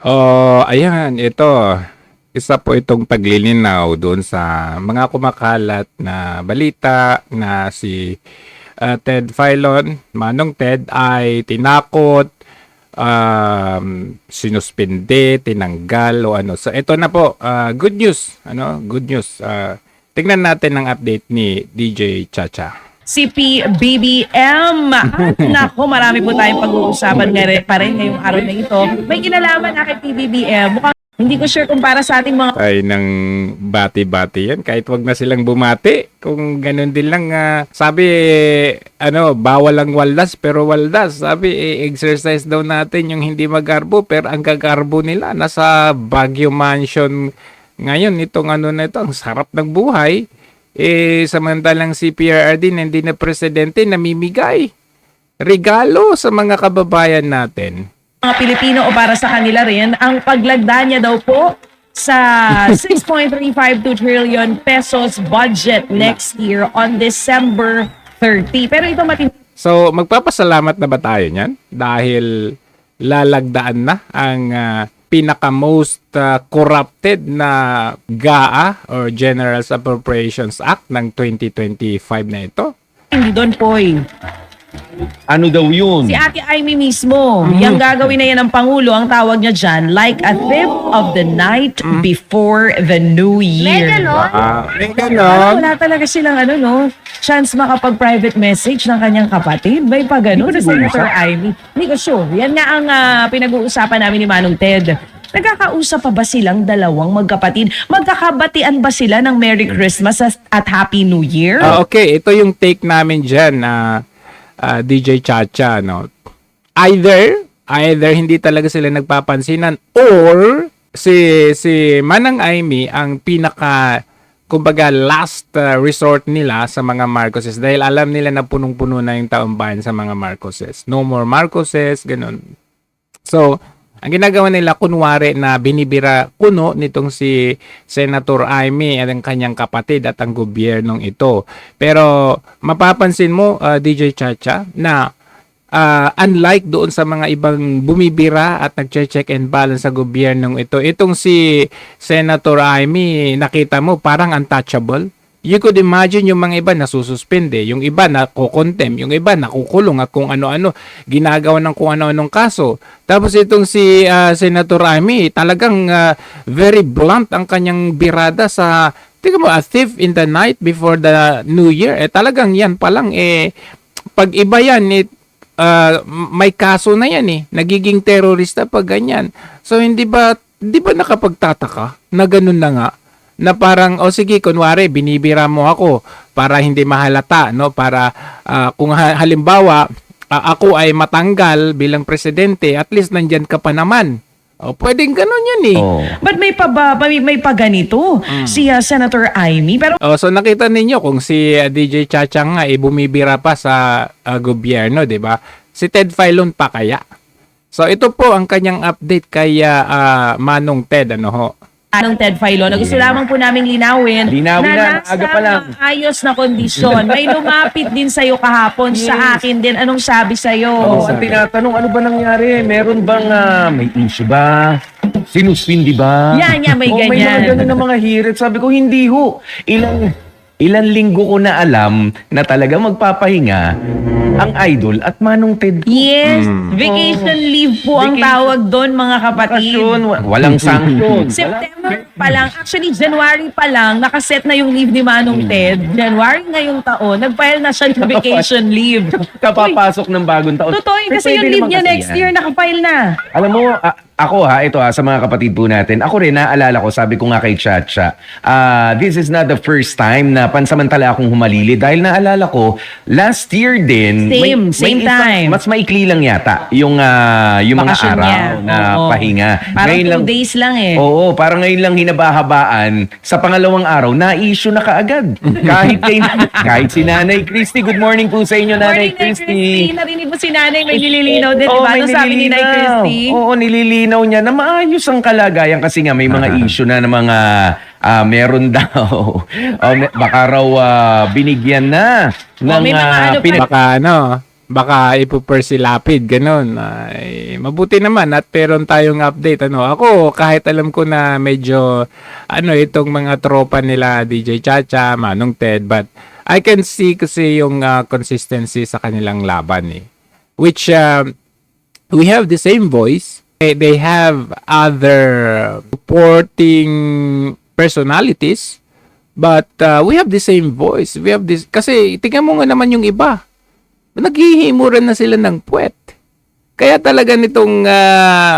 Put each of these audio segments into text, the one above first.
Oh, ayan, ito. Isa po itong paglilinaw doon sa mga kumakalat na balita na si Ted Filon, Manong Ted, ay tinakot, sinuspinde, tinanggal o ano. So ito na po, good news, good news. Tingnan natin ang update ni DJ Chacha. Si PBBM. At nako, marami po tayong pag-uusapan pa rin ngayong araw na ito. May kinalaman na kay PBBM. Mukhang hindi ko sure kung para sa ating mga Ay, ng bati-bati yan. Kahit wag na silang bumati. Kung ganun din lang, sabi, bawal ang waldas, pero waldas. Sabi, exercise daw natin yung hindi magarbo, pero ang gagarbo nila, nasa Baguio Mansion ngayon. Itong na ito, ang sarap ng buhay. Samantalang si PRRD na hindi na presidente, namimigay regalo sa mga kababayan natin. Pilipino o para sa kanila rin, ang paglagda niya daw po sa 6.352 trillion pesos budget next year on December 30. Pero ito So, magpapasalamat na ba tayo niyan? Dahil lalagdaan na ang pinaka-most corrupted na GAA or General's Appropriations Act ng 2025 na ito. hindi doon po Ano daw yun? Si Ate Amy mismo, yung gagawin na yan ng Pangulo, ang tawag niya dyan, like a thief of the night before the New Year. May ganon. Wala talaga silang chance makapag-private message ng kanyang kapatid. May pa gano'n si Senator Amy. Hindi ko sure. Yan nga ang pinag-uusapan namin ni Manong Ted. Nagkakausap pa ba silang dalawang magkapatid? Magkakabatian ba sila ng Merry Christmas at Happy New Year? Okay, ito yung take namin dyan na DJ Chacha. No? Either hindi talaga sila nagpapansinan or si Manang Amy ang pinaka kumbaga last resort nila sa mga Marcoses dahil alam nila na punong-puno na yung taong bayan sa mga Marcoses. No more Marcoses, ganun. So, ang ginagawa nila, kunwari na binibira kuno nitong si Senator Amy at ang kanyang kapatid at ang gobyernong ito. Pero mapapansin mo, DJ Chacha, na unlike doon sa mga ibang bumibira at nag-check and balance sa gobyernong ito, itong si Senator Amy, nakita mo parang untouchable. You could imagine yung mga iba nasususpende, yung iba nakukontem, yung iba nakukulong at kung ano-ano, ginagawa ng kung ano-anong kaso. Tapos itong si Senator Amy, talagang very blunt ang kanyang birada sa, tingnan mo, a thief in the night before the New Year. Talagang yan pa lang, pag iba yan, may kaso na yan nagiging terorista pag ganyan. So hindi ba nakapagtataka na ganun na nga? Na parang, sige, kunwari, binibira mo ako para hindi mahalata, no? Para kung halimbawa, ako ay matanggal bilang presidente, at least nandyan ka pa naman. Pwedeng ganun yan But may pa ganito si Senator Amy. Pero so nakita ninyo kung si DJ Chacha nga bumibira pa sa gobyerno, di ba? Si Ted Filon pa kaya? So ito po ang kanyang update kay Manong Ted, Anong Ted Filon, na gusto lamang po naming linawin na, aga pa lang. Ayos na kondisyon. May lumapit din sa'yo kahapon, sa akin din. Anong sabi sa'yo? Ang tinatanong, ano ba nangyari? Meron bang may issue ba? Sinuspindi ba? Yan, may May ganyan. mga ganun na mga hirit. Sabi ko, hindi ho. Ilan linggo ko na alam na talaga magpapahinga ang idol at Manong Ted. Yes, vacation leave po ang tawag doon, mga kapatid. Bakasyon, walang sanction. September pa lang, actually January pa lang, nakaset na yung leave ni Manong Ted. January ngayong taon, nag-file na siya ng vacation leave. Kapapasok ng bagong taon. Totoo yun, kasi Pwede yung leave naman niya kasi next yan. year, nakafile na. Alam mo, ako ito sa mga kapatid po natin, ako rin naalala ko, sabi ko nga kay Chacha, this is not the first time na pansamantala akong humalili dahil naalala ko, last year din, Same time. Mas maikli lang yata yung mga Bakasyon araw niya. na Oo. pahinga. Parang Ngayon 2 days lang Oo, parang ngayon lang hinabahabaan. Sa pangalawang araw, na-issue na kaagad. kahit si Nanay Christy. Good morning po sa inyo, Nanay Morning, Christy. Narinig mo si Nanay, may nililinaw din, di ba? may Ano sabi ni Nay nililinaw. Christy? Oo, nililinaw niya na maayos ang kalagayan kasi nga may mga issue na ng mga meron daw. Baka raw binigyan na ng may mga Baka baka ipupersilapid, ganun. Ay, mabuti naman at meron tayong update. Ako, kahit alam ko na medyo, itong mga tropa nila, DJ Chacha, Manong Ted, but I can see kasi yung consistency sa kanilang laban eh. Which, we have the same voice. They have other supporting personalities, but we have the same voice. We have this, kasi tingnan mo nga naman yung iba. Naghihimuran na sila ng puwet. Kaya talaga nitong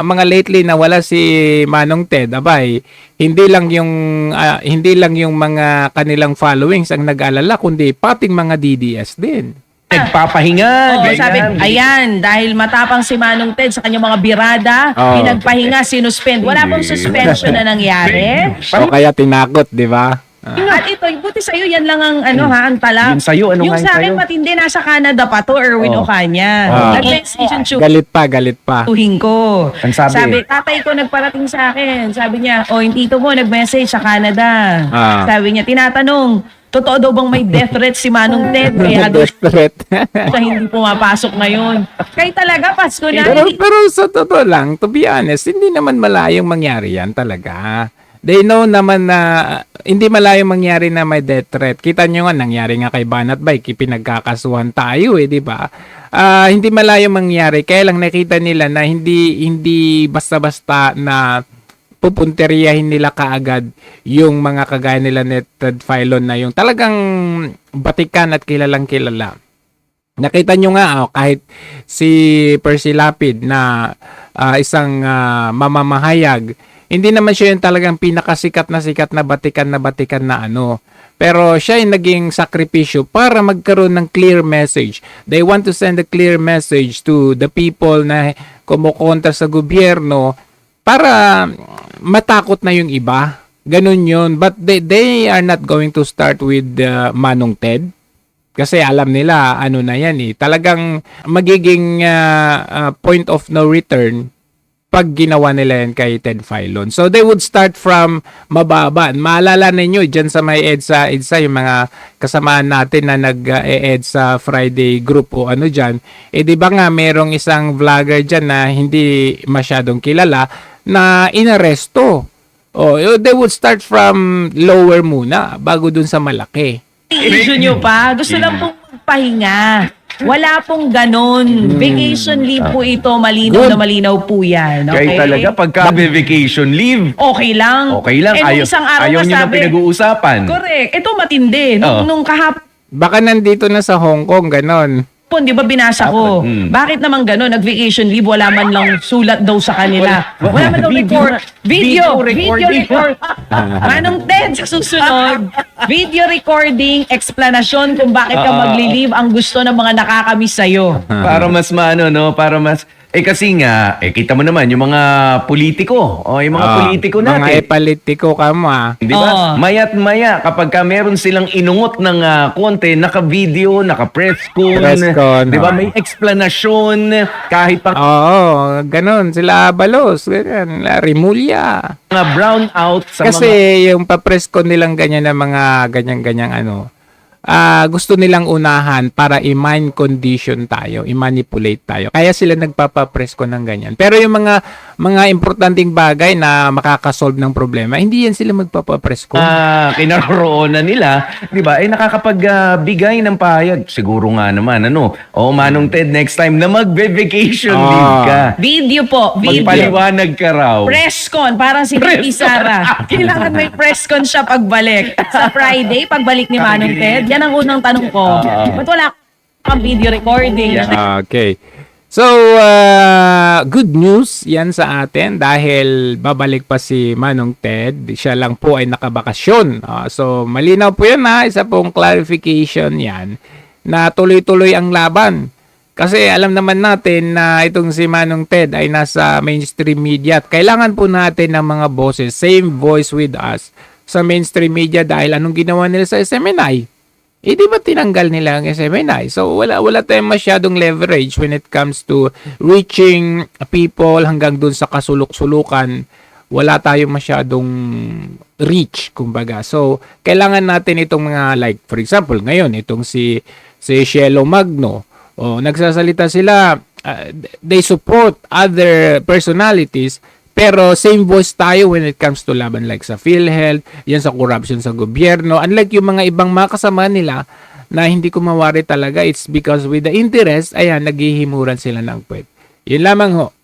mga lately na wala si Manong Ted, abay, hindi lang yung mga kanilang followings ang nag-alala, kundi pating mga DDS din. Nagpapahinga. Oo, ganyan. sabi, ayan, dahil matapang si Manong Ted sa kanyang mga birada, pinagpahinga, sinuspend. Wala pong suspension na nangyari. O kaya tinakot, di ba? At ito, buti sa'yo, yan lang ang ang tala. Yung sa'yo, ano yung nga yung sa akin, sa'yo? matindi, nasa Canada pa to, Erwin Ocaña. Nag-message yung Galit pa. tuhin ko. Ang sabi? Tatay ko nagparating sa akin. Sabi niya, yung tito mo nag-message sa Canada. Sabi niya, tinatanong, totoo daw bang may death threat si Manong Ted? Kaya daw Desperate. siya hindi pumapasok ngayon. Kaya talaga, Pasko na. pero sa totoo lang, to be honest, hindi naman malayong mangyari yan talaga. They know naman na hindi malayong mangyari na may death threat. Kita nyo nga, nangyari nga kay Banat Bike, pinagkakasuhan tayo di ba? Hindi malayong mangyari, kaya lang nakita nila na hindi basta-basta na pupunteriyahin nila kaagad yung mga kagaya nila ni Ted Filon na yung talagang batikan at kilalang kilala. Nakita nyo nga, kahit si Percy Lapid na isang mamamahayag, hindi naman siya yung talagang pinakasikat na batikan na Pero siya yung naging sakripisyo para magkaroon ng clear message. They want to send a clear message to the people na kumukontra sa gobyerno para matakot na yung iba. Ganun yun. But they are not going to start with Manong Ted. Kasi alam nila, na yan eh. Talagang magiging point of no return pag ginawa nila yan kay Ted Filon. So they would start from mababa. Maalala ninyo, dyan sa may EDSA, yung mga kasamaan natin na nag-EDSA Friday group o dyan, di ba nga merong isang vlogger dyan na hindi masyadong kilala na inaresto. They would start from lower muna bago dun sa malaki. Issue nyo pa, gusto lang pong magpahinga. Wala pong ganon. Vacation leave po ito, malinaw na malinaw po yan. Okay? Kaya talaga, pagka vacation leave, Okay lang. okay lang. Nung isang araw Ayaw na nyo na sabi, pinag-uusapan. correct. Ito matindi. Nung kahapon, Baka nandito na sa Hong Kong, ganon. di ba binasa ko? Bakit naman gano'n? Nag-vacation leave, wala man lang sulat daw sa kanila. Wala man daw record. Video record. Manong Ted, sa susunod, video recording, explanation kung bakit ka magli-leave ang gusto ng mga nakakamiss sa'yo. Para mas para mas... kasi nga, kita mo naman, yung mga politiko, yung mga politiko natin. Mga politiko ka mo Di ba? Maya't maya, kapag ka meron silang inungot ng konti, naka-video, naka-press con, di ba? May explanation, kahit pa ganon. Sila Abalos, ganyan. Rimulya. mga brown out sa Kasi mga... yung pa-press con nilang ganyan na mga ganyan-ganyang gusto nilang unahan para i-mind condition tayo, i-manipulate tayo. Kaya sila nagpapapress ko ng ganyan. Pero yung mga importanteng bagay na makakasolve ng problema, hindi yan sila magpapapress ko. Kinaroroonan nila, di ba? Nakakapagbigay ng pahayag. Siguro nga naman, Manong Ted, next time na mag-vacation leave ka. Video po. Video. Magpaliwanag ka raw. Presscon, parang si Vicky Sara. Kailangan may presscon siya pagbalik. Sa Friday, pagbalik ni Manong Ted, yan ang unang tanong ko. Ba't wala kang video recording? Okay. So, good news yan sa atin dahil babalik pa si Manong Ted. Siya lang po ay nakabakasyon. So, malinaw po yan isa pong clarification yan na tuloy-tuloy ang laban. Kasi alam naman natin na itong si Manong Ted ay nasa mainstream media at kailangan po natin ng mga boses, same voice with us sa mainstream media dahil anong ginawa nila sa SMNI? Di ba tinanggal nila ang SMNI? So, wala tayong masyadong leverage when it comes to reaching people hanggang dun sa kasulok-sulukan. Wala tayong masyadong reach, kumbaga. So, kailangan natin itong mga, like, for example, ngayon, itong si Cielo Magno, Nagsasalita sila, they support other personalities, pero same voice tayo when it comes to laban like sa PhilHealth, yan sa corruption sa gobyerno. Unlike yung mga ibang mga kasama nila na hindi kumawari talaga, it's because with the interest, ayan, naghihimuran sila ng puwet. Yun lamang ho.